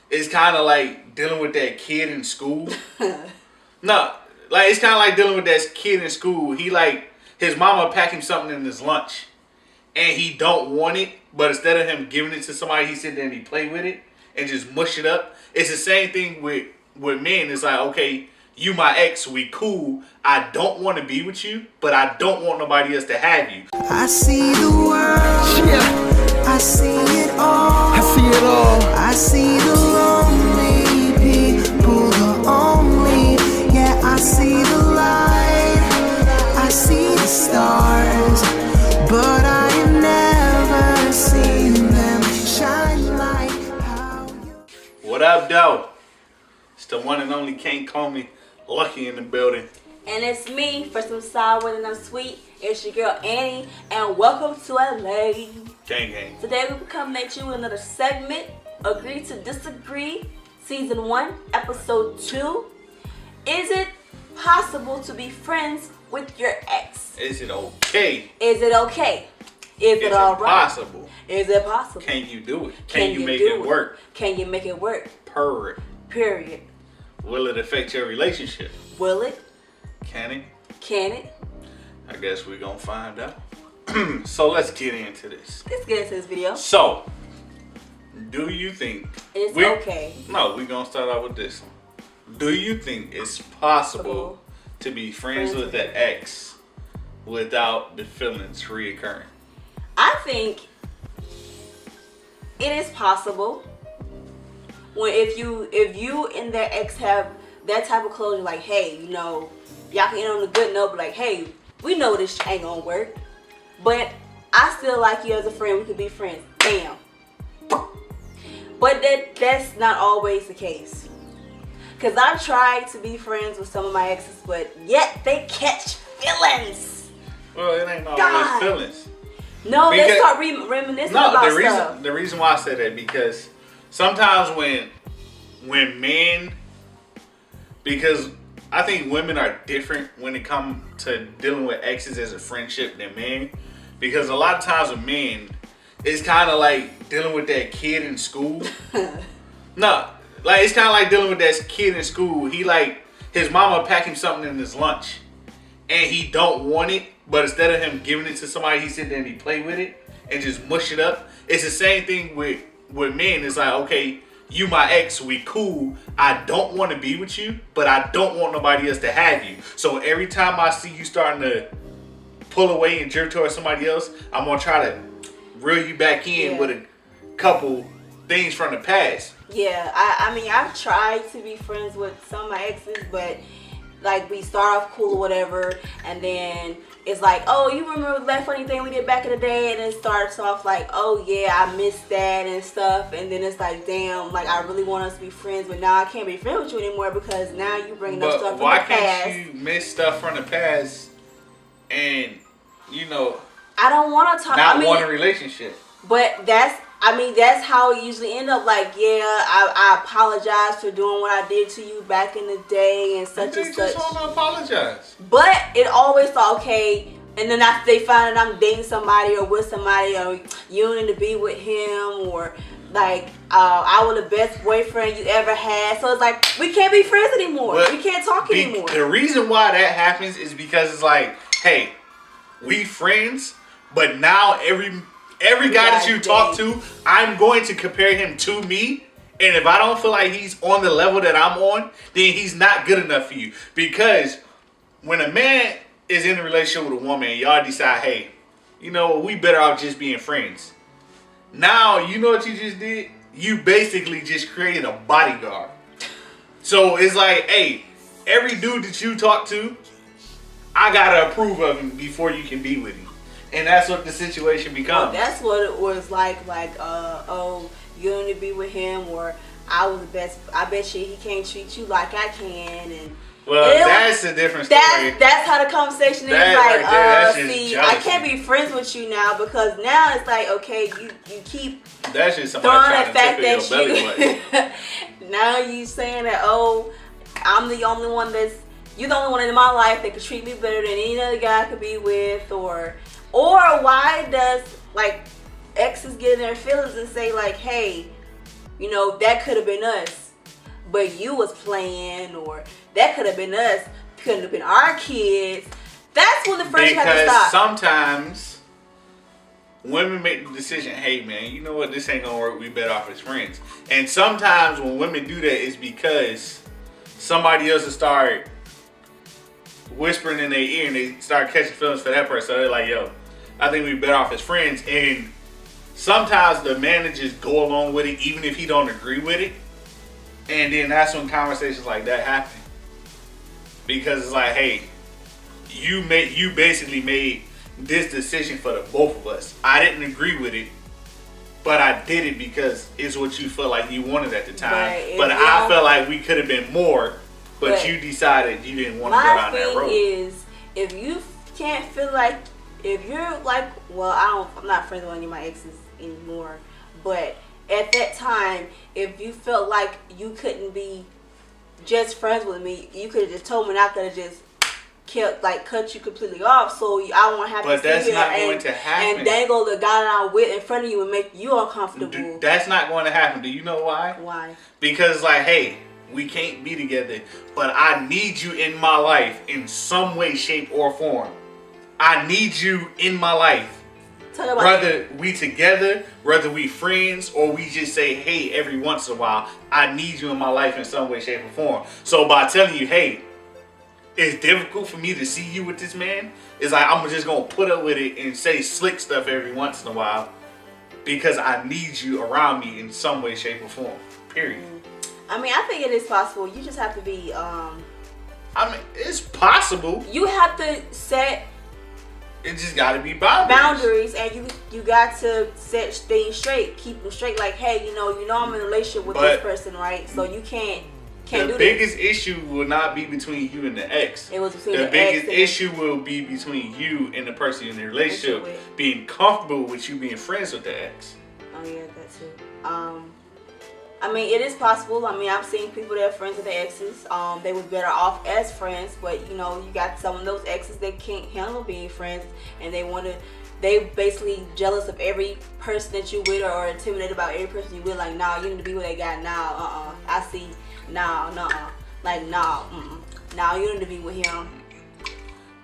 it's kind of like dealing with that kid in school. No, like it's kind of like dealing with that kid in school. He like his mama pack him something in his lunch, and he don't want it, but instead of him giving it to somebody, he sit there and he play with it and just mush it up. It's the same thing with men. It's like, okay, you my ex, we cool. I don't want to be with you, but I don't want nobody else to have you. I see the world. Yeah. I see it all. I see it all. I see the lonely people, the only. Yeah, I see the light. I see the stars, but I have never seen them shine like how you. What up, though? It's the one and only Can't Call Me Lucky in the building. And it's me, for some sour and I'm sweet. It's your girl Annie, and welcome to LA. Gang gang. Today we will come at you with another segment, Agree to Disagree, Season 1, Episode 2. Is it possible to be friends with your ex? Is it okay? Is it okay? Is it alright? Possible? Is it possible? Can you do it? Can you make do it work? Can you make it work? Period. Period. Will it affect your relationship? Will it? Can it? Can it? I guess we're gonna find out. So let's get into this. Let's get into this video. So, do you think It's okay. No, we're gonna start out with this one. Do you think it's possible to be friends with an ex without the feelings reoccurring? I think it is possible. When if you and their ex have that type of closure, like, hey, you know, y'all can end on a good note, but like, hey, we know this ain't gonna work, but I still like you as a friend. We could be friends. Bam. But that's not always the case. Cause I tried to be friends with some of my exes, but yet they catch feelings. Well, it ain't always feelings. No, Because, they start reminiscing about stuff. The reason why I said that, because sometimes when men, because I think women are different when it comes to dealing with exes as a friendship than men. Because a lot of times with men, it's kind of like dealing with that kid in school. No, like it's kind of like dealing with that kid in school. He like his mama pack him something in his lunch, and he don't want it, but instead of him giving it to somebody, he sit there and he play with it and just mush it up. It's the same thing with men. It's like, okay, you my ex, we cool. I don't want to be with you, but I don't want nobody else to have you. So every time I see you starting to pull away and jerk towards somebody else, I'm gonna try to reel you back in with a couple things from the past. Yeah, I mean, I've tried to be friends with some of my exes, but like we start off cool or whatever, and then it's like, oh, you remember that funny thing we did back in the day? And it starts off like, oh yeah, I missed that and stuff, and then it's like, damn, like I really want us to be friends, but now I can't be friends with you anymore because now you bringing up stuff from the past. Why can't you miss stuff from the past and, you know, I don't want to talk. not want a relationship? But that's how it usually end up. Like, yeah, I apologize for doing what I did to you back in the day and such and such. Just want to apologize. But it always thought, okay, and then after they find out I'm dating somebody or with somebody, or you don't need to be with him, or like I was the best boyfriend you ever had. So it's like we can't be friends anymore. But we can't talk anymore. The reason why that happens is because it's like, hey, we friends, but now every guy that you talk to, I'm going to compare him to me. And if I don't feel like he's on the level that I'm on, then he's not good enough for you. Because when a man is in a relationship with a woman, y'all decide, hey, you know what, we better off just being friends. Now, you know what you just did? You basically just created a bodyguard. So it's like, hey, every dude that you talk to, I gotta approve of him before you can be with him. And that's what the situation becomes. Well, that's what it was like, oh, you don't need to be with him, or I was the best. I bet you he can't treat you like I can. And well, that's a different story. That's how the conversation is. That Like, right see, jealousy. I can't be friends with you now because now it's like, okay, you keep that's just throwing somebody trying that to tickle your belly button. Now you saying that, oh, I'm the only one you're the only one in my life that could treat me better than any other guy I could be with, or why does like exes get in their feelings and say like, hey, you know, that could have been us, but you was playing, or that could have been us, couldn't have been our kids. That's when the friendship has to stop. Sometimes women make the decision, hey man, you know what, this ain't gonna work, we better off as friends. And sometimes when women do that, it's because somebody else will start whispering in their ear and they start catching feelings for that person. So they're like, yo, I think we better off as friends. And sometimes the man will just go along with it even if he don't agree with it. And then that's when conversations like that happen. Because it's like, hey, you basically made this decision for the both of us. I didn't agree with it, but I did it because it's what you felt like you wanted at the time. Right. But I felt like we could have been more, but you decided you didn't want to go down that road. My thing is, if you can't feel like, if you're like, well, I'm not friends with any of my exes anymore, but at that time, if you felt like you couldn't be just friends with me, you could have just told me, and I could have just cut you completely off, so I won't have to sit here and dangle the guy that I'm with in front of you and make you uncomfortable. That's not going to happen. Do you know why? Why? Because like, hey, we can't be together, but I need you in my life in some way, shape, or form. I need you in my life. Whether we together, whether we friends, or we just say, hey, every once in a while, I need you in my life in some way, shape, or form. So by telling you, hey, it's difficult for me to see you with this man, it's like I'm just going to put up with it and say slick stuff every once in a while because I need you around me in some way, shape, or form. Period. I mean, I think it is possible. You just have to be... I mean, it's possible. You have to set... It just got to be boundaries. And you got to set things straight. Keep them straight. Like, hey, you know I'm in a relationship with this person, right? So you can't do the biggest issue will not be between you and the ex. It was between the biggest issue will be between you and the person in the relationship being comfortable with you being friends with the ex. Oh yeah, that too. I mean, it is possible. I mean, I've seen people that are friends with their exes. They was better off as friends, but you know, you got some of those exes that can't handle being friends, and they basically jealous of every person that you with, or intimidated about every person you with. Like, nah, you need to be with that guy now. I see. Nah. Like, nah. Nah, you need to be with him.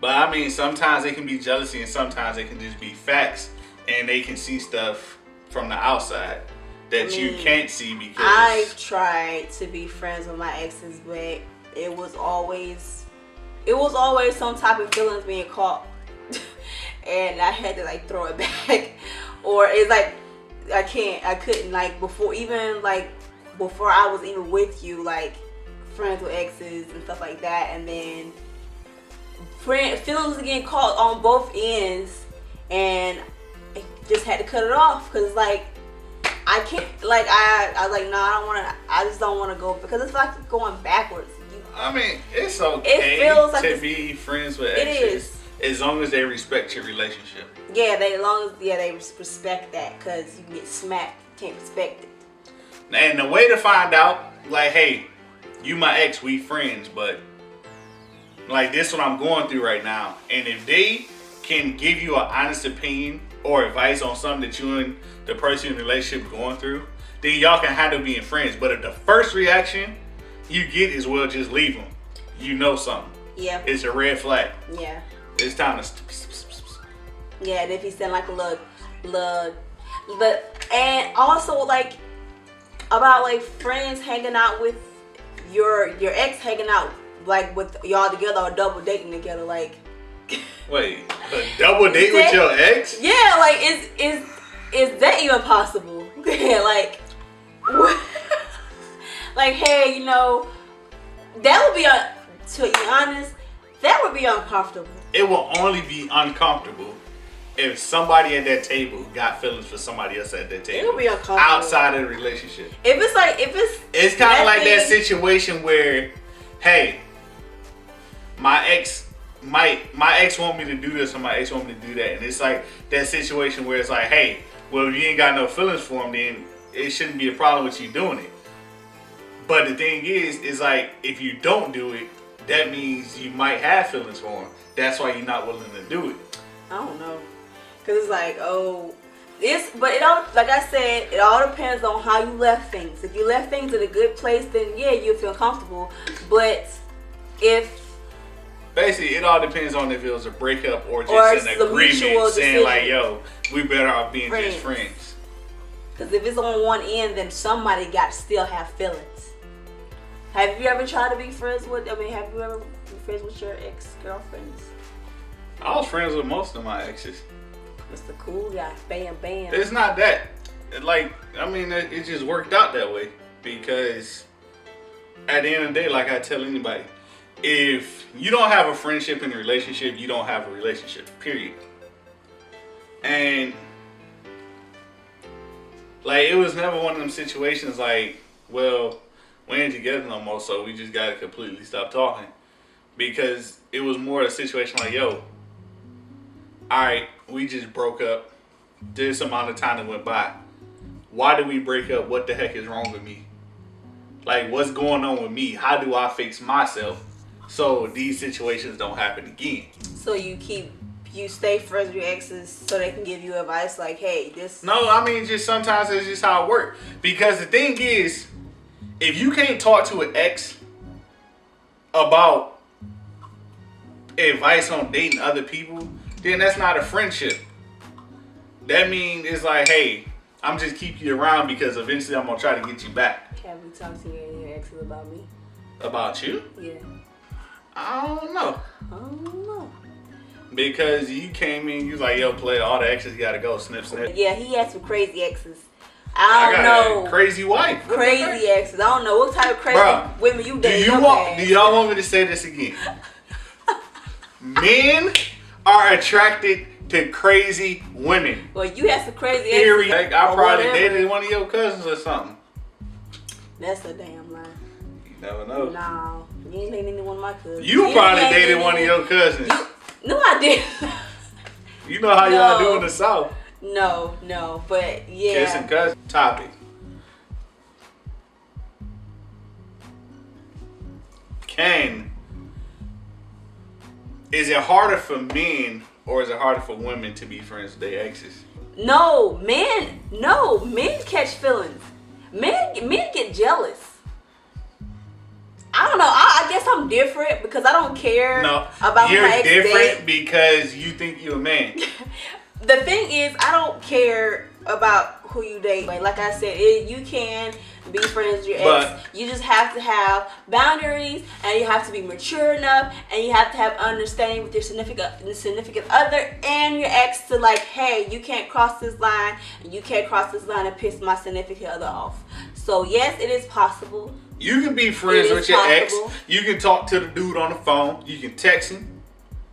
But I mean, sometimes they can be jealousy, and sometimes they can just be facts, and they can see stuff from the outside that you can't see because I tried to be friends with my exes, but it was always some type of feelings being caught, and I had to like throw it back, or it's like I couldn't like before I was even with you, like friends with exes and stuff like that, and then feelings getting caught on both ends, and I just had to cut it off because like. I can't, like, I was like, nah, I just don't want to go, because it's like going backwards. I mean, it's okay to be friends with exes. It is. As long as they respect your relationship. Yeah, they respect that, because you can get smacked, you can't respect it. And the way to find out, like, hey, you my ex, we friends, but, like, this is what I'm going through right now. And if they can give you an honest opinion or advice on something that you and the person in the relationship going through, then y'all can handle being friends. But if the first reaction you get is, well, just leave them, you know something. Yeah. It's a red flag. Yeah. It's time to... Yeah, and if he's saying like a little, but, and also like, about like friends hanging out with your ex, hanging out like with y'all together, or double dating together, like... Wait, a double date with your ex? Yeah, like, is that even possible? Like, like, hey, you know, that would be, to be honest, that would be uncomfortable. It will only be uncomfortable if somebody at that table got feelings for somebody else at that table. It would be uncomfortable. Outside of the relationship. It's kind of like that situation where, hey, my ex want me to do this, or my ex want me to do that, and it's like that situation where it's like, hey, well, if you ain't got no feelings for him, then it shouldn't be a problem with you doing it. But the thing is like, if you don't do it, that means you might have feelings for him. That's why you're not willing to do it. I don't know, cause it's like, oh, But it all, like I said, it all depends on how you left things. If you left things in a good place, then yeah, you'll feel comfortable. But if basically, it all depends on if it was a breakup or just Or an it's a mutual agreement saying like, decision. yo, we better off being Friends. just friends. Because if it's on one end, then somebody got to still have feelings. Have you ever tried to be friends with? I mean, have you ever been friends with your ex-girlfriends? I was friends with most of my exes. Mr. Cool Guy, bam, bam. It's not that. It just worked out that way. Because at the end of the day, like I tell anybody, if you don't have a friendship in a relationship, you don't have a relationship, period. And like, it was never one of them situations like, well, we ain't together no more, so we just gotta completely stop talking. Because it was more a situation like, yo, alright, we just broke up. This amount of time that went by. Why did we break up? What the heck is wrong with me? Like, what's going on with me? How do I fix myself so these situations don't happen again? So you stay friends with your exes so they can give you advice like, hey, this. No, I mean, just sometimes it's just how it works. Because the thing is, if you can't talk to an ex about advice on dating other people, then that's not a friendship. That means it's like, hey, I'm just keep you around because eventually I'm gonna try to get you back. Have you talked to your exes about me? About you? Yeah. I don't know. I don't know. Because you came in, you was like, yo, play, all the exes gotta go, snip, snip. Yeah, he had some crazy exes. I don't got know. a crazy wife. What the Crazy heck? exes. I don't know what type of crazy Bruh, women you Do date. y'all want me to say this again? Men are attracted to crazy women. Well, you had some crazy exes. Period. Like, I or probably whatever. dated one of your cousins or something. That's a damn lie. You never know. No, you ain't dating any one of my cousins. You probably ain't dated one of your cousins. No, I didn't. You know how y'all No. do in the South. No, but yeah. Kissing cousin. Topic. Is it harder for men or is it harder for women to be friends with their exes? No, men catch feelings. Men get jealous. I don't know. I guess I'm different because I don't care about you're my ex different because you think you're a man. The thing is, I don't care about who you date. Like I said, you can be friends with your ex. You just have to have boundaries, and you have to be mature enough, and you have to have understanding with your significant other and your ex to like, hey, you can't cross this line, and you can't cross this line and piss my significant other off. So yes, it is possible. You can be friends with your possible. ex. You can talk to the dude on the phone. You can text him.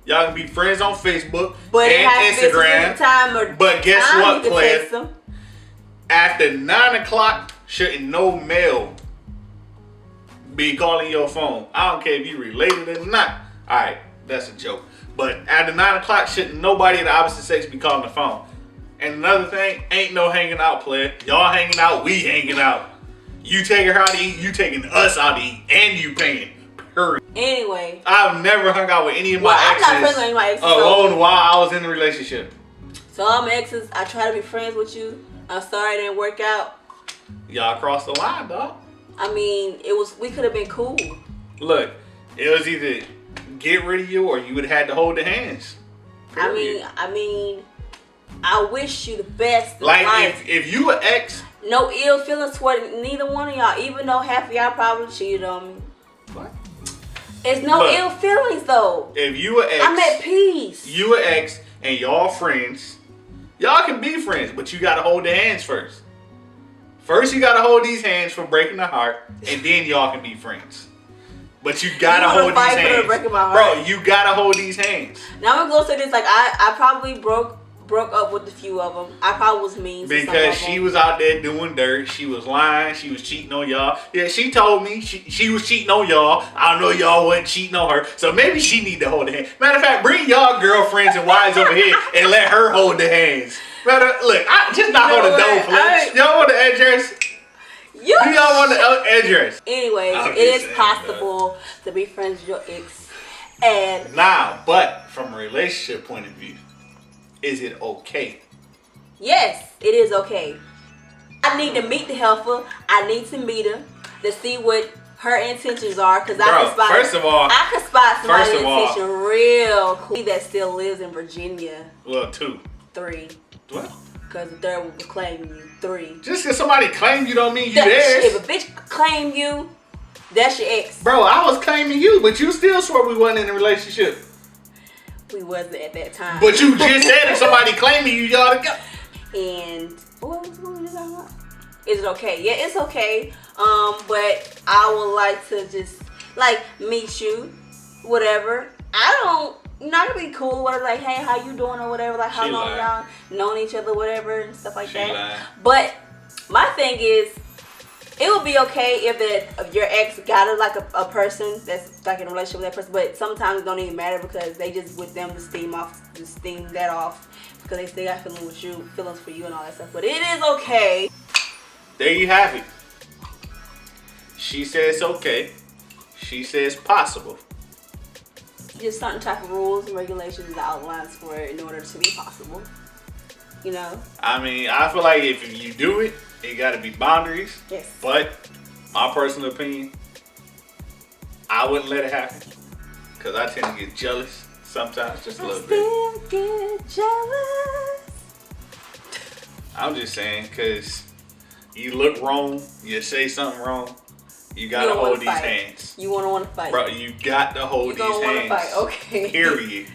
Y'all can be friends on Facebook But it and has to be a Instagram. specific time or But guess time what, you can player? text them. After 9 o'clock, shouldn't no male be calling your phone. I don't care if you related or not. Alright, that's a joke. But after 9 o'clock, shouldn't nobody of the opposite sex be calling the phone. And another thing, ain't no hanging out, player. Y'all hanging out, we hanging out. You taking her out to eat, you taking us out to eat, and you paying. Period. Anyway. I've never hung out with any of my exes. I'm not friends with any of my exes. Alone while I was in a relationship. So all my exes, I try to be friends with you. I'm sorry it didn't work out. Y'all crossed the line, dog. I mean, we could have been cool. Look, it was either get rid of you or you would have had to hold the hands. Period. I mean, I wish you the best in like life. if you an ex, no ill feelings toward neither one of y'all, even though half of y'all probably cheated on me. what? It's no Look, ill feelings though. If you an ex, I'm at peace. You an ex and y'all friends. Y'all can be friends, but you gotta hold the hands first. First, you gotta hold these hands for breaking the heart, and then y'all can be friends. But you gotta hold these hands, breaking my heart. bro. You gotta hold these hands Now I'm gonna say this: like I probably broke up with a few of them. I probably was mean to some because of them. she was out there doing dirt. She was lying. She was cheating on y'all. Yeah, she told me she was cheating on y'all. I know y'all wasn't cheating on her, so maybe she need to hold the hand. Matter of fact, bring y'all girlfriends and wives over here and let her hold the hands. Look, I just knock on the door, please. Y'all want the address? Do y'all want the address? Anyways, I'm it just is saying, possible to be friends with your ex. And Nah, but from a relationship point of view, is it okay Yes, it is okay. I need to meet the helper. I need to meet her to see what her intentions are, because I can spot. First of all, I can spot somebody's intention real cool that still lives in Virginia. Well, 2. 3. What? Because the third one was claiming you. 3. Just because somebody claimed you don't mean you theirs. If a bitch claim you, that's your ex. Bro, I was claiming you, but you still swore we wasn't in a relationship. We wasn't at that time. But you just said if somebody claiming you, y'all together. And what was we just talking about? Is it okay? Yeah, it's okay. But I would like to just like meet you, whatever. Not gonna be cool, whatever. Like, hey, how you doing or whatever. Like, how long y'all known each other, whatever, and stuff like that. Lying. But my thing is, it would be okay if your ex got a person that's like in a relationship with that person. But sometimes it don't even matter because they just with them to steam that off because they still got feelings for you and all that stuff. But it is okay. There you have it. She says okay. She says possible. Just certain type of rules and regulations and outlines for it in order to be possible. You know? I mean, I feel like if you do it, it got to be boundaries. Yes. But my personal opinion, I wouldn't let it happen because I tend to get jealous sometimes, just a little bit. I still get jealous. I'm just saying because you look wrong, you say something wrong, you gotta hold these hands. You want to fight, bro. You got to hold these hands. Fight. Okay. Period.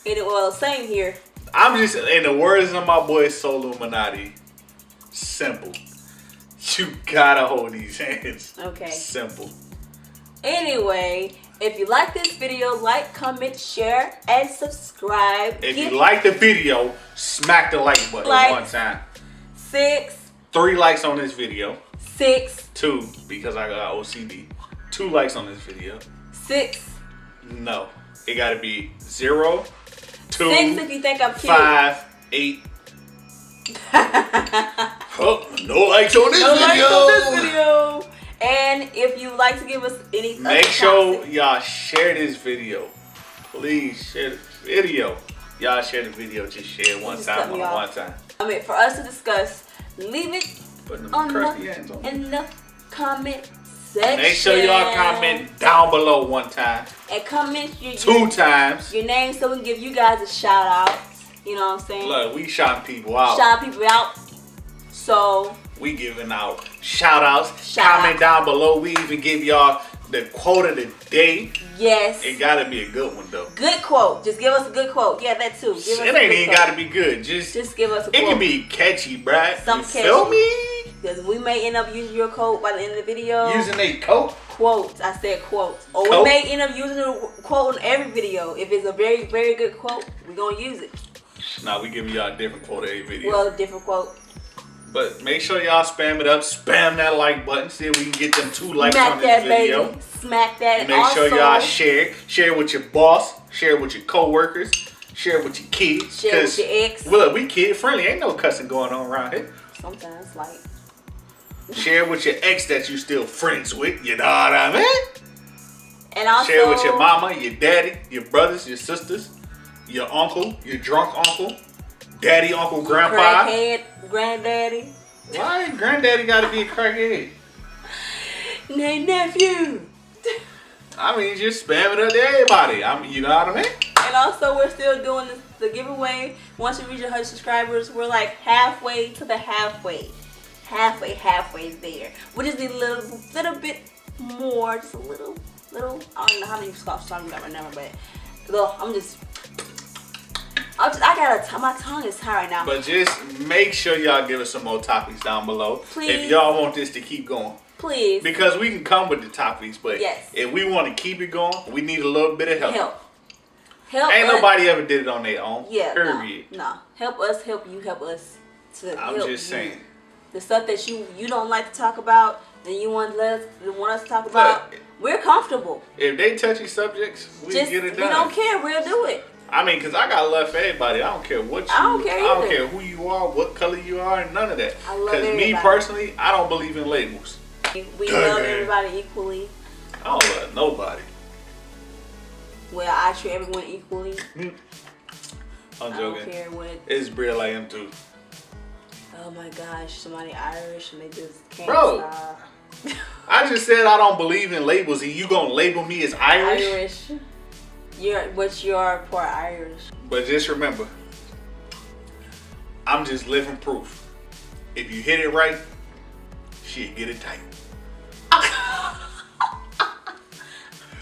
Well, same here. I'm just, in the words of my boy Soluminati, simple. You gotta hold these hands. Okay. Simple. Anyway, if you like this video, like, comment, share, and subscribe. If you like the video, smack the like button one time. 3 likes on this video. 2, because I got OCD. 2 likes on this video. 6. No. It gotta be 0, 2, 6 if you think I'm cute. 5, 8. Oh, no likes on this video. Likes on this video. And if you like to give us any, make sure y'all share this video. Please share the video. Y'all share the video. Just share it one time. I mean, for us to discuss, leave it in the comment section. Make sure y'all comment down below one time. And comment 2 times. Your name so we can give you guys a shout out. You know what I'm saying? Look, we shouting people out. So we giving out shout outs. Comment down below. We even give y'all the quote of the day. Yes. It gotta be a good one though. Good quote. Just give us a good quote. Yeah, that too. It ain't even gotta be good. Just give us a quote. It can be catchy, bruh. Something catchy. Feel me? Because we may end up using your quote by the end of the video. Using a quote? Quotes. I said quotes. Or we may end up using a quote in every video. If it's a very, very good quote, we're gonna use it. Nah, we giving y'all a different quote every video. Well, a different quote. But make sure y'all spam it up. Spam that like button. See if we can get them 2 likes on this video. Baby. Smack that. Make sure y'all share. Share it with your boss. Share it with your co-workers. Share it with your kids. Share it with your ex. Look, we kid friendly. Ain't no cussing going on around here. Sometimes, like. Share it with your ex that you still friends with. You know what I mean? And also. Share it with your mama, your daddy, your brothers, your sisters, your uncle, your drunk uncle, daddy, uncle, grandpa. Crackhead, granddaddy. Why granddaddy gotta be a crackhead? Nephew. I mean, just spam it up to everybody. You know what I mean? And also, we're still doing the giveaway. Once we reach 100 subscribers, we're like halfway to the halfway. Halfway there. We just need a little bit more. Just a little. I don't know how many scoffs I'm talking about right now, but look, my tongue is tired now. But just make sure y'all give us some more topics down below. Please. If y'all want this to keep going. Please. Because we can come with the topics, but if we want to keep it going, we need a little bit of help. Ain't nobody ever did it on their own. Yeah. Period. No. Help us help you. Help us to I'm help just saying. The stuff that you don't like to talk about, and you want us to talk about, we're comfortable. If they touchy subjects, we get it done. We don't care. We'll do it. I mean, because I got love for everybody. I don't care what you I don't care either. I don't care who you are, what color you are, none of that. I love everybody. Because me personally, I don't believe in labels. We love everybody equally. I don't love nobody. Well, I treat everyone equally. I'm joking. I don't care what. It's real, I am too. Oh my gosh, somebody Irish and they just can't Bro. stop. I just said I don't believe in labels, and you gonna label me as Irish? What's your poor Irish? But just remember, I'm just living proof. If you hit it right, shit, get it tight.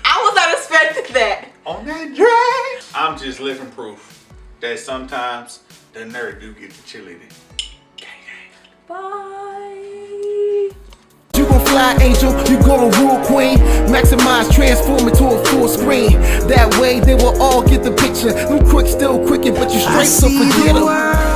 I was not expecting that. On that drag, I'm just living proof that sometimes the nerd do get the cheerleading. Bye. You gon' fly angel, you gon' rule queen. Maximize, transform into a full screen. That way they will all get the picture. I'm quick, still quicker, but you straight, so forget 'em.